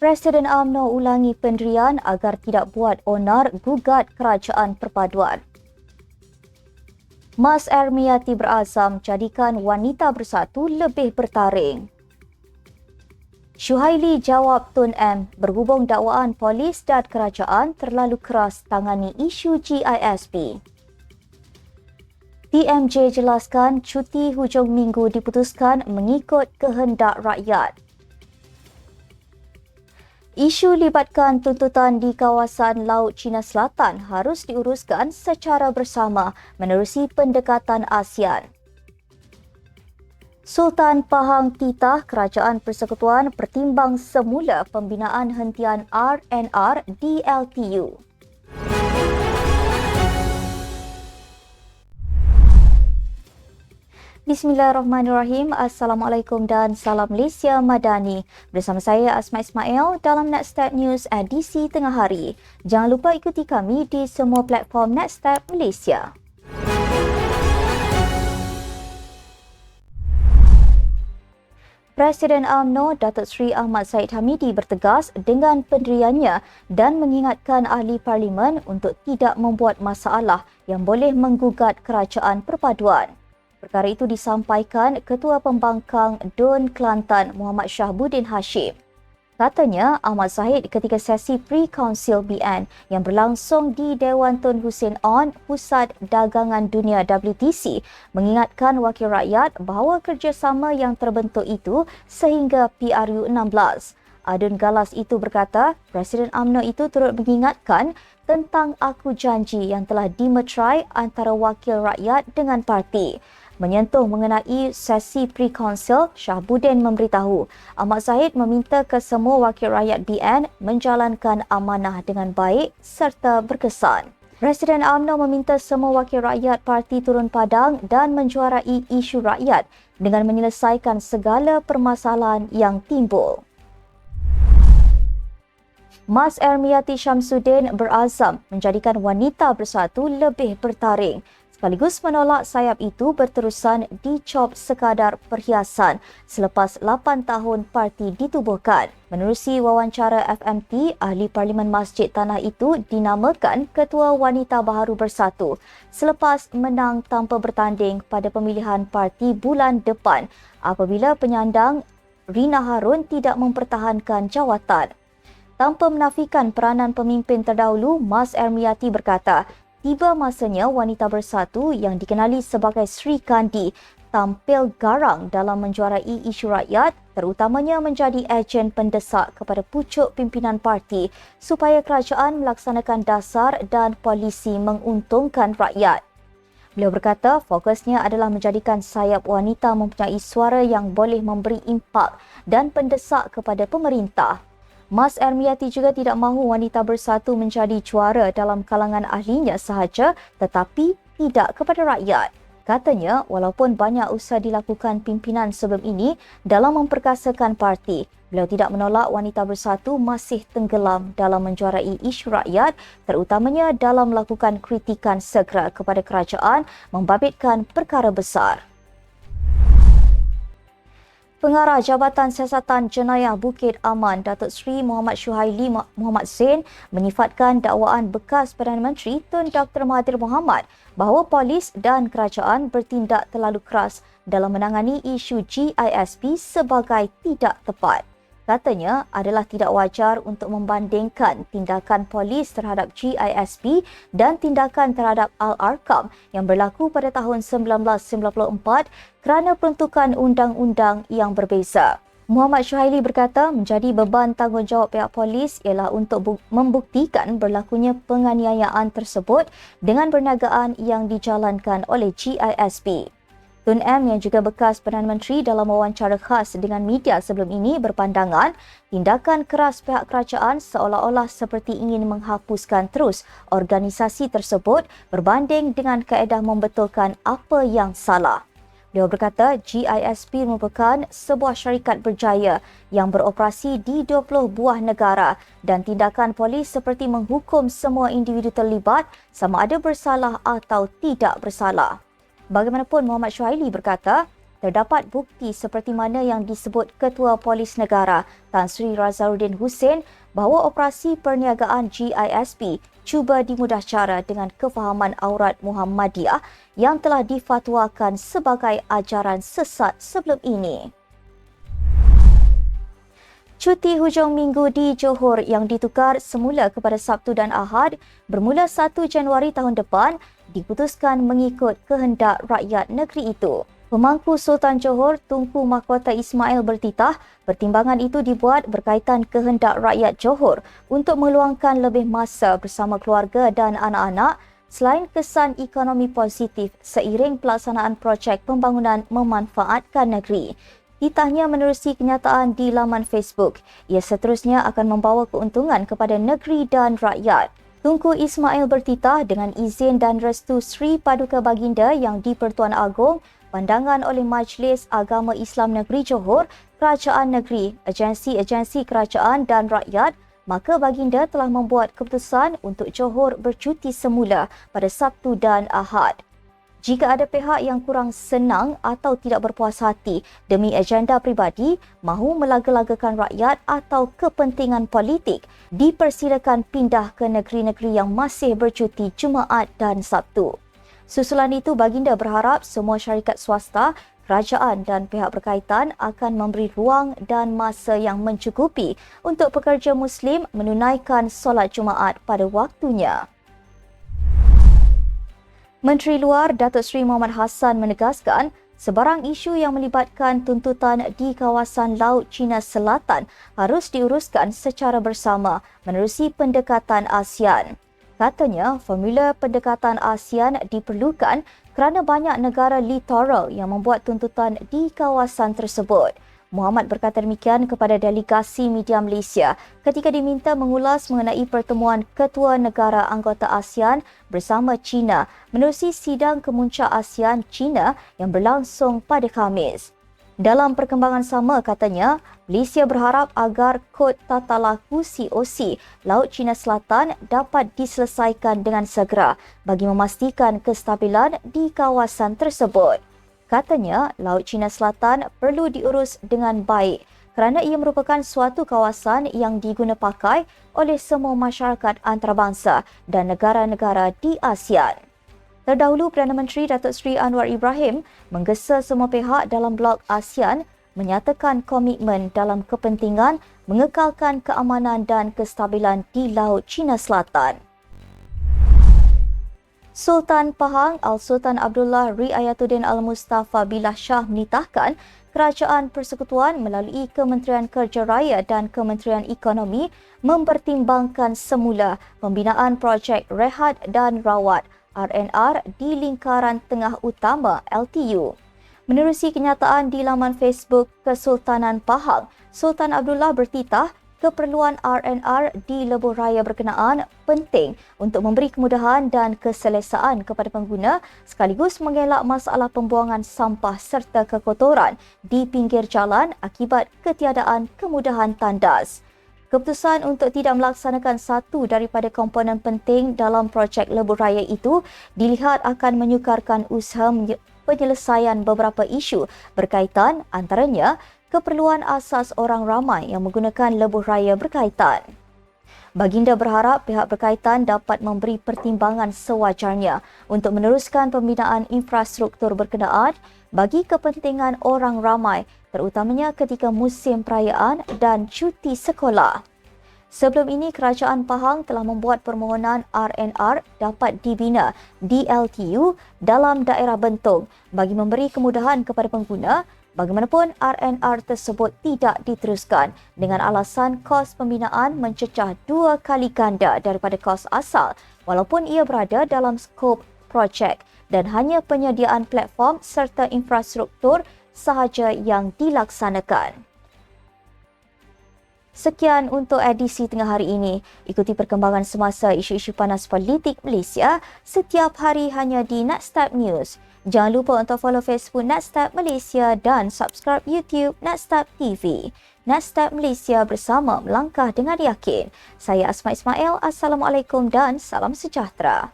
Presiden UMNO ulangi pendirian agar tidak buat onar gugat kerajaan perpaduan. Mas Ermiati berazam jadikan wanita bersatu lebih bertaring. Syuhaili jawab Tun M berhubung dakwaan polis dan kerajaan terlalu keras tangani isu GISP. TMJ jelaskan cuti hujung minggu diputuskan mengikut kehendak rakyat. Isu libatkan tuntutan di kawasan Laut Cina Selatan harus diuruskan secara bersama menerusi pendekatan ASEAN. Sultan Pahang titah Kerajaan Persekutuan pertimbang semula pembinaan hentian RNR di LTU. Bismillahirrahmanirrahim. Assalamualaikum dan salam Malaysia Madani. Bersama saya Asma Ismail dalam Nextstep News edisi tengah hari. Jangan lupa ikuti kami di semua platform Nextstep Malaysia. Presiden UMNO Datuk Seri Ahmad Zahid Hamidi bertegas dengan pendiriannya dan mengingatkan ahli parlimen untuk tidak membuat masalah yang boleh menggugat kerajaan perpaduan. Perkara itu disampaikan Ketua Pembangkang DUN Kelantan Muhammad Shahbudin Hashim. Katanya Ahmad Zahid ketika sesi Pre-Council BN yang berlangsung di Dewan Tun Hussein On Pusat Dagangan Dunia WTC mengingatkan wakil rakyat bahawa kerjasama yang terbentuk itu sehingga PRU16. Adun Galas itu berkata Presiden UMNO itu turut mengingatkan tentang aku janji yang telah dimeterai antara wakil rakyat dengan parti. Menyentuh mengenai sesi pre-council, Shahbudin memberitahu Ahmad Zahid meminta ke semua wakil rakyat BN menjalankan amanah dengan baik serta berkesan. Presiden UMNO meminta semua wakil rakyat parti turun padang dan menjuarai isu rakyat dengan menyelesaikan segala permasalahan yang timbul. Mas Ermiati Syamsuddin berazam menjadikan wanita bersatu lebih bertaring. Sekaligus menolak sayap itu berterusan dicop sekadar perhiasan selepas 8 tahun parti ditubuhkan. Menerusi wawancara FMT, ahli Parlimen Masjid Tanah itu dinamakan Ketua Wanita Baharu Bersatu selepas menang tanpa bertanding pada pemilihan parti bulan depan apabila penyandang Rina Harun tidak mempertahankan jawatan. Tanpa menafikan peranan pemimpin terdahulu, Mas Ermiati berkata, tiba masanya wanita bersatu yang dikenali sebagai Sri Kandi tampil garang dalam menjuarai isu rakyat, terutamanya menjadi ejen pendesak kepada pucuk pimpinan parti supaya kerajaan melaksanakan dasar dan polisi menguntungkan rakyat. Beliau berkata fokusnya adalah menjadikan sayap wanita mempunyai suara yang boleh memberi impak dan pendesak kepada pemerintah. Mas Ermiati juga tidak mahu wanita bersatu menjadi juara dalam kalangan ahlinya sahaja tetapi tidak kepada rakyat. Katanya, walaupun banyak usaha dilakukan pimpinan sebelum ini dalam memperkasakan parti, beliau tidak menolak wanita bersatu masih tenggelam dalam menjuarai isu rakyat terutamanya dalam melakukan kritikan segera kepada kerajaan membabitkan perkara besar. Pengarah Jabatan Siasatan Jenayah Bukit Aman Datuk Seri Muhammad Syuhaili Muhammad Zain menyifatkan dakwaan bekas Perdana Menteri Tun Dr. Mahathir Mohamad bahawa polis dan kerajaan bertindak terlalu keras dalam menangani isu GISP sebagai tidak tepat. Katanya adalah tidak wajar untuk membandingkan tindakan polis terhadap GISP dan tindakan terhadap Al-Arkam yang berlaku pada tahun 1994 kerana peruntukan undang-undang yang berbeza. Muhammad Syuhaili berkata menjadi beban tanggungjawab pihak polis ialah untuk membuktikan berlakunya penganiayaan tersebut dengan perniagaan yang dijalankan oleh GISP. Tun M yang juga bekas Perdana Menteri dalam wawancara khas dengan media sebelum ini berpandangan tindakan keras pihak kerajaan seolah-olah seperti ingin menghapuskan terus organisasi tersebut berbanding dengan kaedah membetulkan apa yang salah. Beliau berkata GISP merupakan sebuah syarikat berjaya yang beroperasi di 20 buah negara dan tindakan polis seperti menghukum semua individu terlibat sama ada bersalah atau tidak bersalah. Bagaimanapun, Muhammad Syuhaili berkata, terdapat bukti seperti mana yang disebut Ketua Polis Negara Tan Sri Razaluddin Hussein bahawa operasi perniagaan GISP cuba dimudah cara dengan kefahaman aurat Muhammadiyah yang telah difatwakan sebagai ajaran sesat sebelum ini. Cuti hujung minggu di Johor yang ditukar semula kepada Sabtu dan Ahad bermula 1 Januari tahun depan diputuskan mengikut kehendak rakyat negeri itu. Pemangku Sultan Johor Tunku Mahkota Ismail bertitah pertimbangan itu dibuat berkaitan kehendak rakyat Johor untuk meluangkan lebih masa bersama keluarga dan anak-anak selain kesan ekonomi positif seiring pelaksanaan projek pembangunan memanfaatkan negeri. Titahnya menerusi kenyataan di laman Facebook. Ia seterusnya akan membawa keuntungan kepada negeri dan rakyat. Tunku Ismail bertitah dengan izin dan restu Sri Paduka Baginda yang di-Pertuan Agong, pandangan oleh Majlis Agama Islam Negeri Johor, Kerajaan Negeri, agensi-agensi kerajaan dan rakyat, maka Baginda telah membuat keputusan untuk Johor bercuti semula pada Sabtu dan Ahad. Jika ada pihak yang kurang senang atau tidak berpuas hati demi agenda peribadi, mahu melaga-lagakan rakyat atau kepentingan politik, dipersilakan pindah ke negeri-negeri yang masih bercuti Jumaat dan Sabtu. Susulan itu, Baginda berharap semua syarikat swasta, kerajaan dan pihak berkaitan akan memberi ruang dan masa yang mencukupi untuk pekerja Muslim menunaikan solat Jumaat pada waktunya. Menteri Luar Datuk Seri Mohamad Hassan menegaskan sebarang isu yang melibatkan tuntutan di kawasan Laut Cina Selatan harus diuruskan secara bersama menerusi pendekatan ASEAN. Katanya, formula pendekatan ASEAN diperlukan kerana banyak negara littoral yang membuat tuntutan di kawasan tersebut. Muhammad berkata demikian kepada delegasi media Malaysia ketika diminta mengulas mengenai pertemuan ketua negara anggota ASEAN bersama China menerusi sidang kemuncak ASEAN China yang berlangsung pada Khamis. Dalam perkembangan sama, katanya, Malaysia berharap agar Kod Tata Laku COC Laut Cina Selatan dapat diselesaikan dengan segera bagi memastikan kestabilan di kawasan tersebut. Katanya, Laut Cina Selatan perlu diurus dengan baik kerana ia merupakan suatu kawasan yang diguna pakai oleh semua masyarakat antarabangsa dan negara-negara di ASEAN. Terdahulu, Perdana Menteri Datuk Seri Anwar Ibrahim menggesa semua pihak dalam blok ASEAN menyatakan komitmen dalam kepentingan mengekalkan keamanan dan kestabilan di Laut Cina Selatan. Sultan Pahang Al-Sultan Abdullah Riayatuddin Al-Mustafa Billah Shah menitahkan Kerajaan Persekutuan melalui Kementerian Kerja Raya dan Kementerian Ekonomi mempertimbangkan semula pembinaan projek Rehat dan Rawat RNR di lingkaran tengah utama LTU. Menerusi kenyataan di laman Facebook Kesultanan Pahang, Sultan Abdullah bertitah keperluan RNR di lebuh raya berkenaan penting untuk memberi kemudahan dan keselesaan kepada pengguna sekaligus mengelak masalah pembuangan sampah serta kekotoran di pinggir jalan akibat ketiadaan kemudahan tandas. Keputusan untuk tidak melaksanakan satu daripada komponen penting dalam projek lebuh raya itu dilihat akan menyukarkan usaha penyelesaian beberapa isu berkaitan antaranya keperluan asas orang ramai yang menggunakan lebuh raya berkaitan. Baginda berharap pihak berkaitan dapat memberi pertimbangan sewajarnya untuk meneruskan pembinaan infrastruktur berkenaan bagi kepentingan orang ramai terutamanya ketika musim perayaan dan cuti sekolah. Sebelum ini, Kerajaan Pahang telah membuat permohonan RNR dapat dibina di LTU dalam daerah Bentong bagi memberi kemudahan kepada pengguna. Bagaimanapun, RNR tersebut tidak diteruskan dengan alasan kos pembinaan mencecah 2 kali ganda daripada kos asal walaupun ia berada dalam skop projek dan hanya penyediaan platform serta infrastruktur sahaja yang dilaksanakan. Sekian untuk edisi tengah hari ini. Ikuti perkembangan semasa isu-isu panas politik Malaysia setiap hari hanya di Nextstep News. Jangan lupa untuk follow Facebook Nextstep Malaysia dan subscribe YouTube Nextstep TV. Nextstep Malaysia bersama melangkah dengan yakin. Saya Asma Ismail. Assalamualaikum dan salam sejahtera.